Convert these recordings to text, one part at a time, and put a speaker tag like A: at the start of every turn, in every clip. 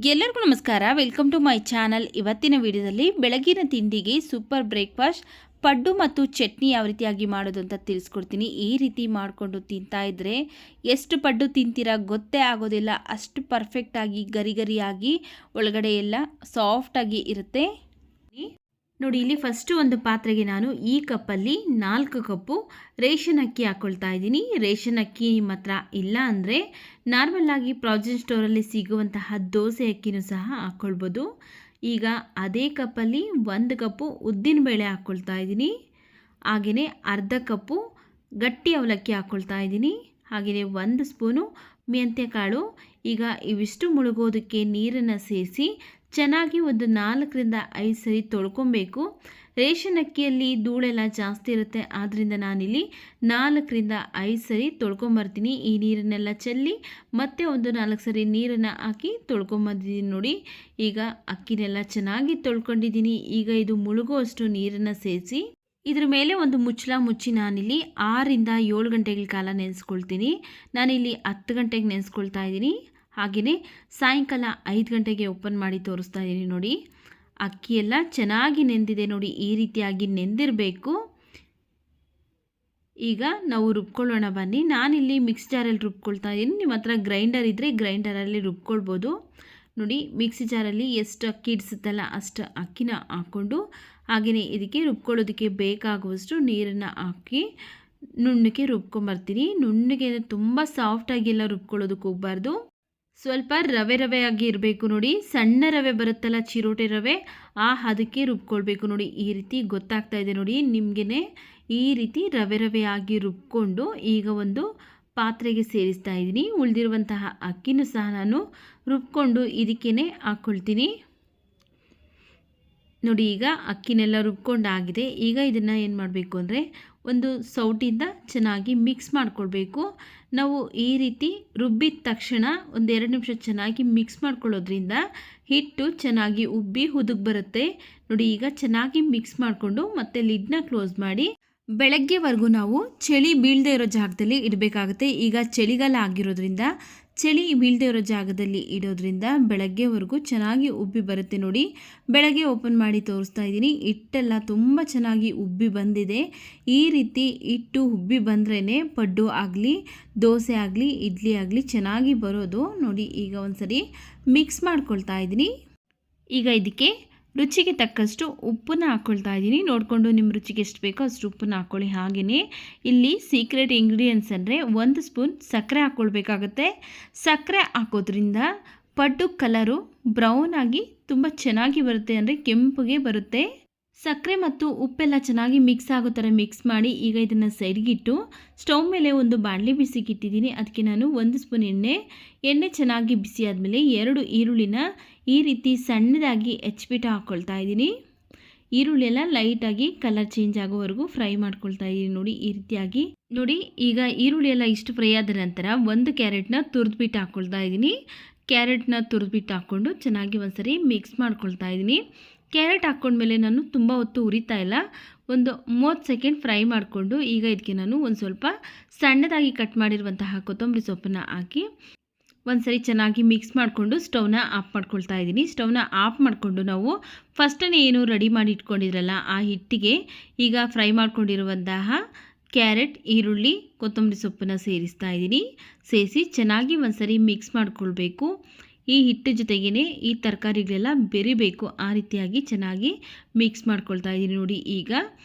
A: ಎಲ್ಲರಿಗೂ ನಮಸ್ಕಾರ. Welcome to my channel. ಇವತ್ತಿನ ವಿಡಿಯೋದಲ್ಲಿ ಬೆಳಗಿನ ತಿಂಡಿಗೆ ಸೂಪರ್ ಬ್ರೇಕ್ಫಾಸ್ಟ್ ಪಡ್ಡು ಮತ್ತು ಚಟ್ನಿ ಯಾವ ರೀತಿಯಾಗಿ ಮಾಡೋದು ಅಂತ ತಿಳಿಸ್ಕೊಡ್ತೀನಿ. ಈ ರೀತಿ ಮಾಡಿಕೊಂಡು ತಿಂತಾ ಇದ್ದರೆ ಎಷ್ಟು ಪಡ್ಡು ತಿಂತೀರಾ ಗೊತ್ತೇ ಆಗೋದಿಲ್ಲ. ಅಷ್ಟು ಪರ್ಫೆಕ್ಟಾಗಿ ಗರಿ ಗರಿಯಾಗಿ ಒಳಗಡೆ ಎಲ್ಲ ಸಾಫ್ಟಾಗಿ ಇರುತ್ತೆ. ನೋಡಿ, ಇಲ್ಲಿ ಫಸ್ಟು ಒಂದು ಪಾತ್ರೆಗೆ ನಾನು ಈ ಕಪ್ಪಲ್ಲಿ 4 ಕಪ್ಪು ರೇಷನ್ ಅಕ್ಕಿ ಹಾಕ್ಕೊಳ್ತಾ ಇದ್ದೀನಿ. ರೇಷನ್ ಅಕ್ಕಿ ನಿಮ್ಮ ಹತ್ರ ಇಲ್ಲ ಅಂದರೆ ನಾರ್ಮಲ್ಲಾಗಿ ಪ್ರಾವಿಷನ್ ಸ್ಟೋರಲ್ಲಿ ಸಿಗುವಂತಹ ದೋಸೆ ಅಕ್ಕಿನೂ ಸಹ ಹಾಕ್ಕೊಳ್ಬೋದು. ಈಗ ಅದೇ ಕಪ್ಪಲ್ಲಿ 1 ಕಪ್ಪು ಉದ್ದಿನಬೇಳೆ ಹಾಕ್ಕೊಳ್ತಾ ಇದ್ದೀನಿ. ಹಾಗೆಯೇ ಅರ್ಧ ಕಪ್ಪು ಗಟ್ಟಿ ಅವಲಕ್ಕಿ ಹಾಕ್ಕೊಳ್ತಾ ಇದ್ದೀನಿ. ಹಾಗೆಯೇ 1 ಸ್ಪೂನು ಮೆಂತ್ಯ ಕಾಳು. ಈಗ ಇವಿಷ್ಟು ಮುಳುಗೋದಕ್ಕೆ ನೀರನ್ನು ಸೇರಿಸಿ ಚೆನ್ನಾಗಿ ಒಂದು 4 ರಿಂದ 5 ಸರಿ ತೊಳ್ಕೊಬೇಕು. ರೇಷನ್ ಅಕ್ಕಿಯಲ್ಲಿ ಧೂಳೆಲ್ಲ ಜಾಸ್ತಿ ಇರುತ್ತೆ, ಆದ್ದರಿಂದ ನಾನಿಲ್ಲಿ 4 ರಿಂದ 5 ಸರಿ ತೊಳ್ಕೊಂಬರ್ತೀನಿ. ಈ ನೀರನ್ನೆಲ್ಲ ಚೆಲ್ಲಿ ಮತ್ತೆ ಒಂದು 4 ಸರಿ ನೀರನ್ನು ಹಾಕಿ ತೊಳ್ಕೊಂಬಂದಿದ್ದೀನಿ. ನೋಡಿ, ಈಗ ಅಕ್ಕಿನೆಲ್ಲ ಚೆನ್ನಾಗಿ ತೊಳ್ಕೊಂಡಿದ್ದೀನಿ. ಈಗ ಇದು ಮುಳುಗುವಷ್ಟು ನೀರನ್ನು ಸೇರಿಸಿ ಇದ್ರ ಮೇಲೆ ಒಂದು ಮುಚ್ಚಳ ಮುಚ್ಚಿ ನಾನಿಲ್ಲಿ 6 ರಿಂದ 7 ಗಂಟೆಗಳ ಕಾಲ ನೆನೆಸ್ಕೊಳ್ತೀನಿ. ನಾನಿಲ್ಲಿ 10 ಗಂಟೆಗೆ ನೆನೆಸ್ಕೊಳ್ತಾ ಇದ್ದೀನಿ. ಹಾಗೆಯೇ ಸಾಯಂಕಾಲ 5 ಗಂಟೆಗೆ ಓಪನ್ ಮಾಡಿ ತೋರಿಸ್ತಾ ಇದ್ದೀನಿ. ನೋಡಿ, ಅಕ್ಕಿ ಎಲ್ಲ ಚೆನ್ನಾಗಿ ನೆಂದಿದೆ. ನೋಡಿ, ಈ ರೀತಿಯಾಗಿ ನೆಂದಿರಬೇಕು. ಈಗ ನಾವು ರುಬ್ಕೊಳ್ಳೋಣ ಬನ್ನಿ. ನಾನಿಲ್ಲಿ ಮಿಕ್ಸ್ ಜಾರಲ್ಲಿ ರುಬ್ಕೊಳ್ತಾ ಇದ್ದೀನಿ. ನಿಮ್ಮ ಹತ್ರ ಗ್ರೈಂಡರ್ ಇದ್ದರೆ ಗ್ರೈಂಡರಲ್ಲಿ ರುಬ್ಕೊಳ್ಬೋದು. ನೋಡಿ, ಮಿಕ್ಸಿ ಜಾರಲ್ಲಿ ಎಷ್ಟು ಅಕ್ಕಿ ಇಡಿಸುತ್ತಲ್ಲ ಅಷ್ಟು ಅಕ್ಕಿನ ಹಾಕ್ಕೊಂಡು ಹಾಗೆಯೇ ಇದಕ್ಕೆ ರುಬ್ಕೊಳ್ಳೋದಕ್ಕೆ ಬೇಕಾಗುವಷ್ಟು ನೀರನ್ನು ಹಾಕಿ ನುಣ್ಣಗೆ ರುಬ್ಕೊಂಬರ್ತೀನಿ. ನುಣ್ಣಗೆ ತುಂಬ ಸಾಫ್ಟಾಗಿಲ್ಲ ರುಬ್ಕೊಳ್ಳೋದಕ್ಕೆ ಹೋಗಬಾರ್ದು. ಸ್ವಲ್ಪ ರವೆ ಆಗಿ ಇರಬೇಕು. ನೋಡಿ, ಸಣ್ಣ ರವೆ ಬರುತ್ತಲ್ಲ, ಚಿರೋಟೆ ರವೆ, ಅದಕ್ಕೆ ರುಬ್ಕೊಳ್ಬೇಕು. ನೋಡಿ, ಈ ರೀತಿ ಗೊತ್ತಾಗ್ತಾ ಇದೆ. ನೋಡಿ, ನಿಮಗೇ ಈ ರೀತಿ ರವೆ ಆಗಿ ರುಬ್ಕೊಂಡು ಈಗ ಒಂದು ಪಾತ್ರೆಗೆ ಸೇರಿಸ್ತಾ ಇದ್ದೀನಿ. ಉಳಿದಿರುವಂತಹ ಅಕ್ಕಿನೂ ಸಹ ನಾನು ರುಬ್ಕೊಂಡು ಇದಕ್ಕೇ ಹಾಕ್ಕೊಳ್ತೀನಿ. ನೋಡಿ, ಈಗ ಅಕ್ಕಿನೆಲ್ಲ ರುಬ್ಕೊಂಡಾಗಿದೆ. ಈಗ ಇದನ್ನು ಏನು ಮಾಡಬೇಕು ಅಂದರೆ ಒಂದು ಸೌಟಿಂದ ಚೆನ್ನಾಗಿ ಮಿಕ್ಸ್ ಮಾಡ್ಕೊಳ್ಬೇಕು. ನಾವು ಈ ರೀತಿ ರುಬ್ಬಿದ ತಕ್ಷಣ ಒಂದು 2 ನಿಮಿಷ ಚೆನ್ನಾಗಿ ಮಿಕ್ಸ್ ಮಾಡ್ಕೊಳ್ಳೋದ್ರಿಂದ ಹಿಟ್ಟು ಚೆನ್ನಾಗಿ ಉಬ್ಬಿ ಹುದುಗ್ ಬರುತ್ತೆ. ನೋಡಿ, ಈಗ ಚೆನ್ನಾಗಿ ಮಿಕ್ಸ್ ಮಾಡಿಕೊಂಡು ಮತ್ತೆ ಲಿಡ್ನ ಕ್ಲೋಸ್ ಮಾಡಿ ಬೆಳಗ್ಗೆವರೆಗೂ ನಾವು ಚಳಿ ಬೀಳದೇ ಇರೋ ಜಾಗದಲ್ಲಿ ಇಡಬೇಕಾಗುತ್ತೆ. ಈಗ ಚಳಿಗಾಲ ಆಗಿರೋದ್ರಿಂದ ಚಳಿ ಬೀಳದೇ ಇರೋ ಜಾಗದಲ್ಲಿ ಇಡೋದ್ರಿಂದ ಬೆಳಗ್ಗೆವರೆಗೂ ಚೆನ್ನಾಗಿ ಉಬ್ಬಿ ಬರುತ್ತೆ. ನೋಡಿ, ಬೆಳಗ್ಗೆ ಓಪನ್ ಮಾಡಿ ತೋರಿಸ್ತಾ ಇದ್ದೀನಿ. ಹಿಟ್ಟೆಲ್ಲ ತುಂಬ ಚೆನ್ನಾಗಿ ಉಬ್ಬಿ ಬಂದಿದೆ. ಈ ರೀತಿ ಹಿಟ್ಟು ಉಬ್ಬಿ ಬಂದ್ರೇ ಪಡ್ಡು ಆಗಲಿ ದೋಸೆ ಆಗಲಿ ಇಡ್ಲಿ ಆಗಲಿ ಚೆನ್ನಾಗಿ ಬರೋದು. ನೋಡಿ, ಈಗ ಒಂದ್ಸರಿ ಮಿಕ್ಸ್ ಮಾಡ್ಕೊಳ್ತಾ ಇದ್ದೀನಿ. ಈಗ ಇದಕ್ಕೆ ರುಚಿಗೆ ತಕ್ಕಷ್ಟು ಉಪ್ಪನ್ನು ಹಾಕ್ಕೊಳ್ತಾ ಇದ್ದೀನಿ. ನೋಡಿಕೊಂಡು ನಿಮ್ಮ ರುಚಿಗೆ ಎಷ್ಟು ಬೇಕೋ ಅಷ್ಟು ಉಪ್ಪನ್ನು ಹಾಕ್ಕೊಳ್ಳಿ. ಹಾಗೆಯೇ ಇಲ್ಲಿ ಸೀಕ್ರೆಟ್ ಇಂಗ್ರೀಡಿಯೆಂಟ್ಸ್ ಅಂದರೆ 1 ಸ್ಪೂನ್ ಸಕ್ಕರೆ ಹಾಕ್ಕೊಳ್ಬೇಕಾಗತ್ತೆ. ಸಕ್ಕರೆ ಹಾಕೋದ್ರಿಂದ ಪಡ್ಡು ಕಲರು ಬ್ರೌನ್ ಆಗಿ ತುಂಬ ಚೆನ್ನಾಗಿ ಬರುತ್ತೆ, ಅಂದರೆ ಕೆಂಪಗೆ ಬರುತ್ತೆ. ಸಕ್ಕರೆ ಮತ್ತು ಉಪ್ಪೆಲ್ಲ ಚೆನ್ನಾಗಿ ಮಿಕ್ಸ್ ಆಗೋ ಥರ ಮಿಕ್ಸ್ ಮಾಡಿ ಈಗ ಇದನ್ನು ಸೈಡ್ಗಿಟ್ಟು ಸ್ಟವ್ ಮೇಲೆ ಒಂದು ಬಾಣಲಿ ಬಿಸಿಗಿಟ್ಟಿದ್ದೀನಿ. ಅದಕ್ಕೆ ನಾನು 1 ಸ್ಪೂನ್ ಎಣ್ಣೆ ಚೆನ್ನಾಗಿ ಬಿಸಿ ಆದಮೇಲೆ 2 ಈರುಳ್ಳಿನ ಈ ರೀತಿ ಸಣ್ಣದಾಗಿ ಹೆಚ್ಚಿಬಿಟ್ಟು ಹಾಕ್ಕೊಳ್ತಾ ಇದ್ದೀನಿ. ಈರುಳ್ಳಿ ಎಲ್ಲ ಲೈಟಾಗಿ ಕಲರ್ ಚೇಂಜ್ ಆಗೋವರೆಗೂ ಫ್ರೈ ಮಾಡ್ಕೊಳ್ತಾ ಇದ್ದೀನಿ. ನೋಡಿ, ಈ ರೀತಿಯಾಗಿ. ನೋಡಿ, ಈಗ ಈರುಳ್ಳಿ ಎಲ್ಲ ಇಷ್ಟು ಫ್ರೈ ಆದ ನಂತರ 1 ಕ್ಯಾರೆಟ್ನ ತುರಿದ್ಬಿಟ್ಟು ಹಾಕ್ಕೊಳ್ತಾ ಇದ್ದೀನಿ. ಕ್ಯಾರೆಟ್ನ ತುರಿದ್ಬಿಟ್ಟು ಹಾಕ್ಕೊಂಡು ಚೆನ್ನಾಗಿ ಒಂದ್ಸರಿ ಮಿಕ್ಸ್ ಮಾಡ್ಕೊಳ್ತಾ ಇದ್ದೀನಿ. ಕ್ಯಾರೆಟ್ ಹಾಕ್ಕೊಂಡ್ಮೇಲೆ ನಾನು ತುಂಬ ಹೊತ್ತು ಉರಿತಾ ಇಲ್ಲ, ಒಂದು 30 ಸೆಕೆಂಡ್ ಫ್ರೈ ಮಾಡಿಕೊಂಡು ಈಗ ಇದಕ್ಕೆ ನಾನು ಒಂದು ಸ್ವಲ್ಪ ಸಣ್ಣದಾಗಿ ಕಟ್ ಮಾಡಿರುವಂತಹ ಕೊತ್ತಂಬರಿ ಸೊಪ್ಪನ್ನು ಹಾಕಿ ಒಂದ್ಸರಿ ಚೆನ್ನಾಗಿ ಮಿಕ್ಸ್ ಮಾಡಿಕೊಂಡು ಸ್ಟವ್ನ ಆಫ್ ಮಾಡ್ಕೊಳ್ತಾ ಇದ್ದೀನಿ. ಸ್ಟವ್ನ ಆಫ್ ಮಾಡಿಕೊಂಡು ನಾವು ಫಸ್ಟನೇ ಏನು ರೆಡಿ ಮಾಡಿ ಇಟ್ಕೊಂಡಿದ್ರಲ್ಲ ಆ ಹಿಟ್ಟಿಗೆ ಈಗ ಫ್ರೈ ಮಾಡ್ಕೊಂಡಿರುವಂತಹ ಕ್ಯಾರೆಟ್, ಈರುಳ್ಳಿ, ಕೊತ್ತಂಬರಿ ಸೊಪ್ಪನ್ನು ಸೇರಿಸ್ತಾ ಇದ್ದೀನಿ. ಸೇರಿಸಿ ಚೆನ್ನಾಗಿ ಒಂದ್ಸರಿ ಮಿಕ್ಸ್ ಮಾಡಿಕೊಳ್ಬೇಕು. ಈ ಹಿಟ್ಟು ಜೊತೆಗೇ ಈ ತರಕಾರಿಗಳೆಲ್ಲ ಬೆರಿಬೇಕು. ಆ ರೀತಿಯಾಗಿ ಚೆನ್ನಾಗಿ ಮಿಕ್ಸ್ ಮಾಡ್ಕೊಳ್ತಾ ಇದ್ದೀನಿ. ನೋಡಿ, ಈಗ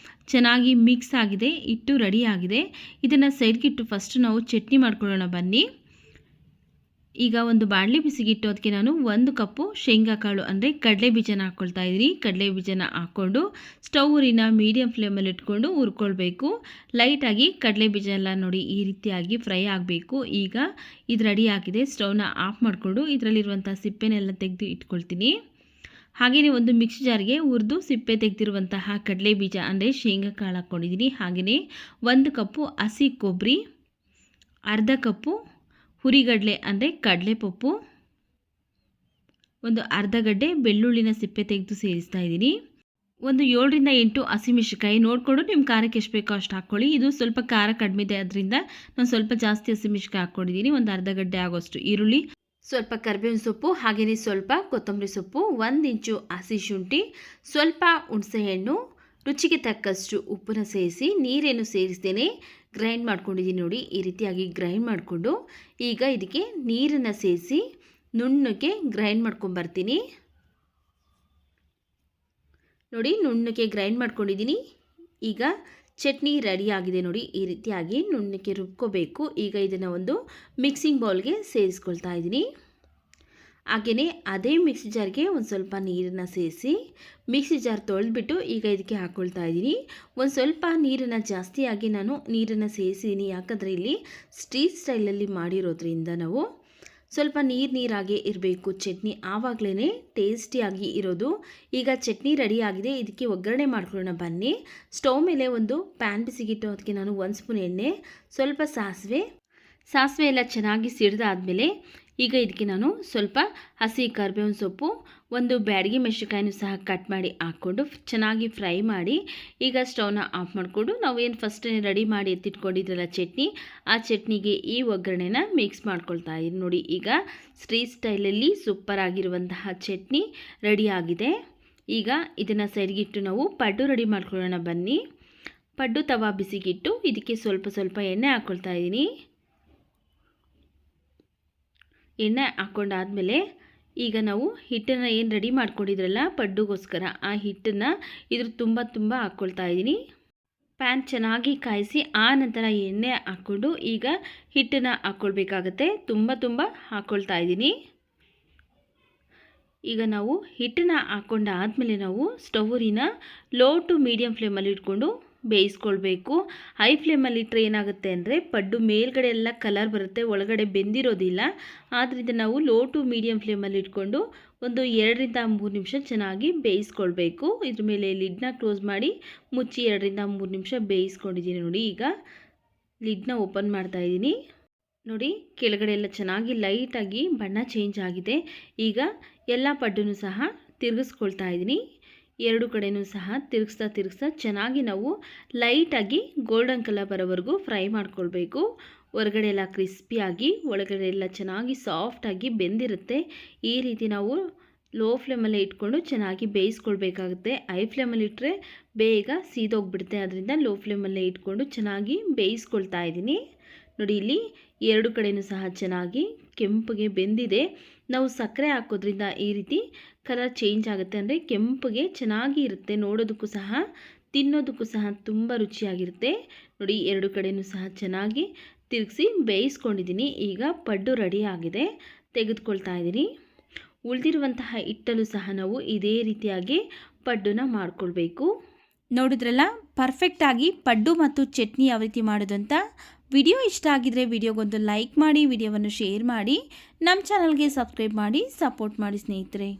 A: ಚೆನ್ನಾಗಿ ಮಿಕ್ಸ್ ಆಗಿದೆ, ಹಿಟ್ಟು ರೆಡಿ ಆಗಿದೆ. ಇದನ್ನು ಸೈಡ್ಗಿಟ್ಟು ಫಸ್ಟ್ ನಾವು ಚಟ್ನಿ ಮಾಡ್ಕೊಳ್ಳೋಣ ಬನ್ನಿ. ಈಗ ಒಂದು ಬಾಣಲಿ ಬಿಸಿಗಿಟ್ಟು ಅದಕ್ಕೆ ನಾನು 1 ಕಪ್ಪು ಶೇಂಗಾ ಕಾಳು ಅಂದರೆ ಕಡಲೆ ಬೀಜನ ಹಾಕ್ಕೊಳ್ತಾ ಇದ್ದೀನಿ. ಕಡಲೆ ಬೀಜನ ಹಾಕ್ಕೊಂಡು ಸ್ಟವ್ ಊರಿನ ಮೀಡಿಯಮ್ ಫ್ಲೇಮಲ್ಲಿ ಇಟ್ಕೊಂಡು ಹುರ್ಕೊಳ್ಬೇಕು. ಲೈಟಾಗಿ ಕಡಲೆ ಬೀಜ ಎಲ್ಲ ನೋಡಿ ಈ ರೀತಿಯಾಗಿ ಫ್ರೈ ಆಗಬೇಕು. ಈಗ ಇದು ರೆಡಿ ಆಗಿದೆ. ಸ್ಟವ್ನ ಆಫ್ ಮಾಡಿಕೊಂಡು ಇದರಲ್ಲಿರುವಂಥ ಸಿಪ್ಪೆನೆಲ್ಲ ತೆಗೆದು ಇಟ್ಕೊಳ್ತೀನಿ. ಹಾಗೆಯೇ ಒಂದು ಮಿಕ್ಸಿ ಜಾರ್ಗೆ ಹುರಿದು ಸಿಪ್ಪೆ ತೆಗೆದಿರುವಂತಹ ಕಡಲೆ ಬೀಜ ಅಂದರೆ ಶೇಂಗಾ ಕಾಳು ಹಾಕ್ಕೊಂಡಿದ್ದೀನಿ. ಹಾಗೆಯೇ 1 ಕಪ್ಪು ಹಸಿ ಕೊಬ್ಬರಿ, ಅರ್ಧ ಕಪ್ಪು ಹುರಿಗಡಲೆ ಅಂದರೆ ಕಡಲೆಪಪ್ಪು, ಒಂದು ಅರ್ಧ ಗಡ್ಡೆ ಬೆಳ್ಳುಳ್ಳಿನ ಸಿಪ್ಪೆ ತೆಗೆದು ಸೇರಿಸ್ತಾ ಇದ್ದೀನಿ. ಒಂದು 7 ರಿಂದ 8 ಹಸಿಮೆಣಸಿನಕಾಯಿ ನೋಡಿಕೊಂಡು ನಿಮ್ಮ ಖಾರಕ್ಕೆ ಎಷ್ಟು ಬೇಕೋ ಅಷ್ಟು ಹಾಕ್ಕೊಳ್ಳಿ. ಇದು ಸ್ವಲ್ಪ ಖಾರ ಕಡಿಮೆ ಇದೆ, ಅದರಿಂದ ನಾನು ಸ್ವಲ್ಪ ಜಾಸ್ತಿ ಹಸಿಮೆಣಸಿನಕಾಯಿ ಹಾಕ್ಕೊಂಡಿದ್ದೀನಿ. ಒಂದು ಅರ್ಧ ಗಡ್ಡೆ ಆಗೋಷ್ಟು ಈರುಳ್ಳಿ, ಸ್ವಲ್ಪ ಕರಿಬೇವಿನ ಸೊಪ್ಪು, ಹಾಗೆಯೇ ಸ್ವಲ್ಪ ಕೊತ್ತಂಬರಿ ಸೊಪ್ಪು, 1 ಇಂಚು ಹಸಿ ಶುಂಠಿ, ಸ್ವಲ್ಪ ಹುಣಸೆಹಣ್ಣು, ರುಚಿಗೆ ತಕ್ಕಷ್ಟು ಉಪ್ಪನ್ನು ಸೇರಿಸಿ ನೀರೇನು ಸೇರಿಸ್ತೇನೆ ಗ್ರೈಂಡ್ ಮಾಡ್ಕೊಂಡಿದ್ದೀನಿ ನೋಡಿ. ಈ ರೀತಿಯಾಗಿ ಗ್ರೈಂಡ್ ಮಾಡಿಕೊಂಡು ಈಗ ಇದಕ್ಕೆ ನೀರನ್ನು ಸೇರಿಸಿ ನುಣ್ಣಗೆ ಗ್ರೈಂಡ್ ಮಾಡ್ಕೊಂಬರ್ತೀನಿ ನೋಡಿ. ನುಣ್ಣಗೆ ಗ್ರೈಂಡ್ ಮಾಡ್ಕೊಂಡಿದ್ದೀನಿ. ಈಗ ಚಟ್ನಿ ರೆಡಿ ಆಗಿದೆ ನೋಡಿ. ಈ ರೀತಿಯಾಗಿ ನುಣ್ಣಗೆ ರುಬ್ಕೋಬೇಕು. ಈಗ ಇದನ್ನು ಒಂದು ಮಿಕ್ಸಿಂಗ್ ಬೌಲ್ಗೆ ಸೇರಿಸ್ಕೊಳ್ತಾ ಇದ್ದೀನಿ. ಹಾಗೆಯೇ ಅದೇ ಮಿಕ್ಸಿ ಜಾರ್ಗೆ ಒಂದು ಸ್ವಲ್ಪ ನೀರನ್ನು ಸೇರಿಸಿ ಮಿಕ್ಸಿ ಜಾರ್ ತೊಳೆದ್ಬಿಟ್ಟು ಈಗ ಇದಕ್ಕೆ ಹಾಕ್ಕೊಳ್ತಾ ಇದ್ದೀನಿ. ಒಂದು ಸ್ವಲ್ಪ ನೀರನ್ನು ಜಾಸ್ತಿಯಾಗಿ ನಾನು ನೀರನ್ನು ಸೇರಿಸಿದ್ದೀನಿ, ಯಾಕಂದರೆ ಇಲ್ಲಿ ಸ್ಟ್ರೀಟ್ ಸ್ಟೈಲಲ್ಲಿ ಮಾಡಿರೋದ್ರಿಂದ ನಾವು ಸ್ವಲ್ಪ ನೀರಾಗೆ ಇರಬೇಕು ಚಟ್ನಿ, ಆವಾಗಲೇ ಟೇಸ್ಟಿಯಾಗಿ ಇರೋದು. ಈಗ ಚಟ್ನಿ ರೆಡಿ ಆಗಿದೆ. ಇದಕ್ಕೆ ಒಗ್ಗರಣೆ ಮಾಡ್ಕೊಳ್ಳೋಣ ಬನ್ನಿ. ಸ್ಟವ್ ಮೇಲೆ ಒಂದು ಪ್ಯಾನ್ ಬಿಸಿಗಿಟ್ಟು ಅದಕ್ಕೆ ನಾನು 1 ಸ್ಪೂನ್ ಎಣ್ಣೆ, ಸ್ವಲ್ಪ ಸಾಸಿವೆ ಎಲ್ಲ ಚೆನ್ನಾಗಿ ಸಿಡಿದಾದ್ಮೇಲೆ ಈಗ ಇದಕ್ಕೆ ನಾನು ಸ್ವಲ್ಪ ಹಸಿ ಕರಿಬೇವಿನ ಸೊಪ್ಪು, ಒಂದು ಬ್ಯಾಡಗಿ ಮೆಣಸಿನಕಾಯಿನೂ ಸಹ ಕಟ್ ಮಾಡಿ ಹಾಕ್ಕೊಂಡು ಚೆನ್ನಾಗಿ ಫ್ರೈ ಮಾಡಿ ಈಗ ಸ್ಟವ್ನ ಆಫ್ ಮಾಡಿಕೊಂಡು ನಾವು ಏನು ಫಸ್ಟ್ ರೆಡಿ ಮಾಡಿ ಎತ್ತಿಟ್ಕೊಂಡಿದ್ರಲ್ಲ ಚಟ್ನಿ, ಆ ಚಟ್ನಿಗೆ ಈ ಒಗ್ಗರಣೆನ ಮಿಕ್ಸ್ ಮಾಡ್ಕೊಳ್ತಾ ಇದ್ದೀನಿ ನೋಡಿ. ಈಗ ಸ್ಟ್ರೀಟ್ ಸ್ಟೈಲಲ್ಲಿ ಸೂಪರ್ ಆಗಿರುವಂತಹ ಚಟ್ನಿ ರೆಡಿ ಆಗಿದೆ. ಈಗ ಇದನ್ನು ಸೈಡ್ಗಿಟ್ಟು ನಾವು ಪಡ್ಡು ರೆಡಿ ಮಾಡ್ಕೊಳ್ಳೋಣ ಬನ್ನಿ. ಪಡ್ಡು ತವಾ ಬಿಸಿಗಿಟ್ಟು ಇದಕ್ಕೆ ಸ್ವಲ್ಪ ಎಣ್ಣೆ ಹಾಕ್ಕೊಳ್ತಾ ಇದ್ದೀನಿ. ಎಣ್ಣೆ ಹಾಕ್ಕೊಂಡಾದಮೇಲೆ ಈಗ ನಾವು ಹಿಟ್ಟನ್ನು ಏನು ರೆಡಿ ಮಾಡ್ಕೊಂಡಿದ್ರಲ್ಲ ಪಡ್ಡುಗೋಸ್ಕರ, ಆ ಹಿಟ್ಟನ್ನು ಇದ್ರ ತುಂಬ ಹಾಕ್ಕೊಳ್ತಾ ಇದ್ದೀನಿ. ಪ್ಯಾನ್ ಚೆನ್ನಾಗಿ ಕಾಯಿಸಿ ಆ ನಂತರ ಎಣ್ಣೆ ಹಾಕ್ಕೊಂಡು ಈಗ ಹಿಟ್ಟನ್ನು ಹಾಕ್ಕೊಳ್ಬೇಕಾಗತ್ತೆ. ತುಂಬ ಹಾಕ್ಕೊಳ್ತಾ ಇದ್ದೀನಿ. ಈಗ ನಾವು ಹಿಟ್ಟನ್ನು ಹಾಕ್ಕೊಂಡಾದಮೇಲೆ ನಾವು ಸ್ಟವ್ವಿನ ಲೋ ಟು ಮೀಡಿಯಮ್ ಫ್ಲೇಮಲ್ಲಿ ಇಟ್ಕೊಂಡು ಬೇಯಿಸ್ಕೊಳ್ಬೇಕು. ಹೈ ಫ್ಲೇಮಲ್ಲಿ ಇಟ್ಟರೆ ಏನಾಗುತ್ತೆ ಅಂದರೆ ಪಡ್ಡು ಮೇಲ್ಗಡೆ ಎಲ್ಲ ಕಲರ್ ಬರುತ್ತೆ, ಒಳಗಡೆ ಬೆಂದಿರೋದಿಲ್ಲ. ಆದ್ದರಿಂದ ನಾವು ಲೋ ಟು ಮೀಡಿಯಮ್ ಫ್ಲೇಮಲ್ಲಿ ಇಟ್ಕೊಂಡು ಒಂದು 2 ರಿಂದ 3 ನಿಮಿಷ ಚೆನ್ನಾಗಿ ಬೇಯಿಸ್ಕೊಳ್ಬೇಕು. ಇದ್ರ ಮೇಲೆ ಲಿಡ್ನ ಕ್ಲೋಸ್ ಮಾಡಿ ಮುಚ್ಚಿ 2 ರಿಂದ 3 ನಿಮಿಷ ಬೇಯಿಸ್ಕೊಂಡಿದ್ದೀನಿ ನೋಡಿ. ಈಗ ಲಿಡ್ನ ಓಪನ್ ಮಾಡ್ತಾ ಇದ್ದೀನಿ ನೋಡಿ. ಕೆಳಗಡೆ ಎಲ್ಲ ಚೆನ್ನಾಗಿ ಲೈಟಾಗಿ ಬಣ್ಣ ಚೇಂಜ್ ಆಗಿದೆ. ಈಗ ಎಲ್ಲ ಪಡ್ಡನ್ನು ಸಹ ತಿರುಗಿಸ್ಕೊಳ್ತಾ ಇದ್ದೀನಿ. 2 ಕಡೆಯೂ ಸಹ ತಿರುಗಿಸ್ತಾ ಚೆನ್ನಾಗಿ ನಾವು ಲೈಟಾಗಿ ಗೋಲ್ಡನ್ ಕಲರ್ ಬರೋವರೆಗೂ ಫ್ರೈ ಮಾಡ್ಕೊಳ್ಬೇಕು. ಹೊರಗಡೆ ಎಲ್ಲ ಕ್ರಿಸ್ಪಿಯಾಗಿ ಒಳಗಡೆ ಎಲ್ಲ ಚೆನ್ನಾಗಿ ಸಾಫ್ಟಾಗಿ ಬೆಂದಿರುತ್ತೆ. ಈ ರೀತಿ ನಾವು ಲೋ ಫ್ಲೇಮಲ್ಲೇ ಇಟ್ಕೊಂಡು ಚೆನ್ನಾಗಿ ಬೇಯಿಸ್ಕೊಳ್ಬೇಕಾಗುತ್ತೆ. ಹೈ ಫ್ಲೇಮಲ್ಲಿ ಇಟ್ಟರೆ ಬೇಗ ಸೀದೋಗ್ಬಿಡುತ್ತೆ. ಅದರಿಂದ ಲೋ ಫ್ಲೇಮಲ್ಲೇ ಇಟ್ಕೊಂಡು ಚೆನ್ನಾಗಿ ಬೇಯಿಸ್ಕೊಳ್ತಾ ಇದ್ದೀನಿ ನೋಡಿ. ಇಲ್ಲಿ 2 ಕಡೆಯೂ ಸಹ ಚೆನ್ನಾಗಿ ಕೆಂಪಗೆ ಬೆಂದಿದೆ. ನಾವು ಸಕ್ಕರೆ ಹಾಕೋದ್ರಿಂದ ಈ ರೀತಿ ಕಲರ್ ಚೇಂಜ್ ಆಗುತ್ತೆ, ಅಂದರೆ ಕೆಂಪಗೆ ಚೆನ್ನಾಗಿ ಇರುತ್ತೆ. ನೋಡೋದಕ್ಕೂ ಸಹ ತಿನ್ನೋದಕ್ಕೂ ಸಹ ತುಂಬ ರುಚಿಯಾಗಿರುತ್ತೆ ನೋಡಿ. 2 ಕಡೆಯೂ ಸಹ ಚೆನ್ನಾಗಿ ತಿರುಗಿಸಿ ಬೇಯಿಸ್ಕೊಂಡಿದ್ದೀನಿ. ಈಗ ಪಡ್ಡು ರೆಡಿ ಆಗಿದೆ, ತೆಗೆದುಕೊಳ್ತಾ ಇದ್ದೀನಿ. ಉಳಿದಿರುವಂತಹ ಹಿಟ್ಟಲ್ಲೂ ಸಹ ನಾವು ಇದೇ ರೀತಿಯಾಗಿ ಪಡ್ಡನ್ನ ಮಾಡ್ಕೊಳ್ಬೇಕು. ನೋಡಿದ್ರಲ್ಲ ಪರ್ಫೆಕ್ಟಾಗಿ ಪಡ್ಡು ಮತ್ತು ಚಟ್ನಿ ಯಾವ ರೀತಿ ಮಾಡೋದು ಅಂತ. ವಿಡಿಯೋ ಇಷ್ಟ ಆಗಿದ್ರೆ ವಿಡಿಯೋಗೊಂದು ಲೈಕ್ ಮಾಡಿ, ವಿಡಿಯೋವನ್ನು ಶೇರ್ ಮಾಡಿ, ನಮ್ಮ ಚಾನಲ್ಗೆ ಸಬ್ಸ್ಕ್ರೈಬ್ ಮಾಡಿ ಸಪೋರ್ಟ್ ಮಾಡಿ ಸ್ನೇಹಿತರೆ.